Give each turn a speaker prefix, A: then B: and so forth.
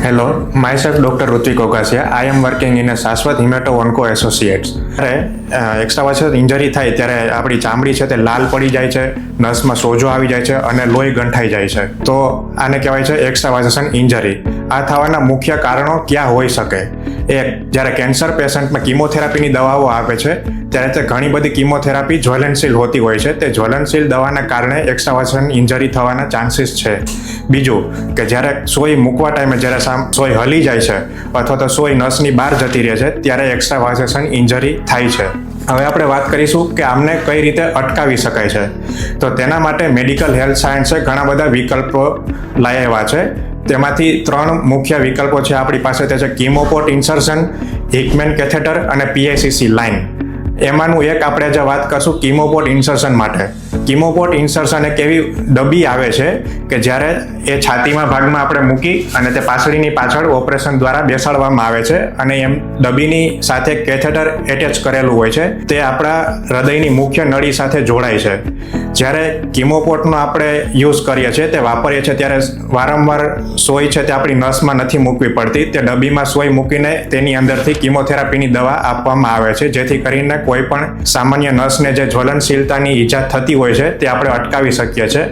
A: Hello, myself Dr. Rutvik Ogasia. I am working in a Shashwat Hemato Onco Associates. Extravascular injury થાય ત્યારે આપણી ચામડી છે તે લાલ પડી જાય છે, નસમાં સોજો આવી જાય છે અને લોહી ગંઠાઈ જાય છે. તો આને કહેવાય છે એક્સ્ટ્રાવાસ્ક્યુલર ઇન્જરી. આ થવાના મુખ્ય કારણો ક્યાં હોઈ શકે? એક, જ્યારે કેન્સર પેશન્ટમાં કિમોથેરાપીની દવાઓ આપે છે ત્યારે તે ઘણી બધી કિમોથેરાપી જ્વલનશીલ હોતી હોય છે. તે જ્વલનશીલ દવાના કારણે એક્સ્ટ્રાવાસ્ક્યુલર ઇન્જરી થવાના ચાન્સીસ છે. બીજું કે જ્યારે સોય મૂકવા ટાઈમે જ્યારે સોય હલી જાય છે અથવા તો સોય નસની બહાર જતી રહે છે ત્યારે એક્સ્ટ્રાવાસ્ક્યુલર ઇન્જરી થાય છે. હવે આપણે વાત કરીશું કે આમને કઈ રીતે અટકાવી શકાય છે. તો તેના માટે મેડિકલ હેલ્થ સાયન્સે ઘણા બધા વિકલ્પો લાવ્યા છે. તેમાંથી 3 મુખ્ય વિકલ્પો છે આપણી પાસે. તે છે કીમોપોર્ટ ઇન્સર્શન, હિકમેન કેથેટર અને PICC લાઇન. એમાંનું એક આપણે જે વાત કરશું કીમોપોર્ટ ઇન્સર્શન માટે. કીમોપોર્ટ ઇન્સર્શન એક એવી ડબ્બી આવે છે કે જ્યારે એ છાતીમાં ભાગમાં આપણે મૂકી અને તે પાછળની પાછળ ઓપરેશન દ્વારા બેસાડવામાં આવે છે અને એમ ડબ્બીની સાથે કેથેટર એટેચ કરેલું હોય છે. તે આપણા હૃદયની મુખ્ય નળી સાથે જોડાય છે. જ્યારે કીમોપોર્ટનો આપણે યુઝ કરીએ છીએ, તે વાપરીએ છીએ ત્યારે વારંવાર સોય છે તે આપણી નસમાં નથી મૂકવી પડતી. તે ડબ્બીમાં સોય મૂકીને તેની અંદરથી કીમોથેરાપીની દવા આપવામાં આવે છે, જેથી કરીને કોઈ પણ સામાન્ય નસને જે જ્વલનશીલતાની ઈજા થતી હોય છે તે આપણે અટકાવી શકીએ છીએ.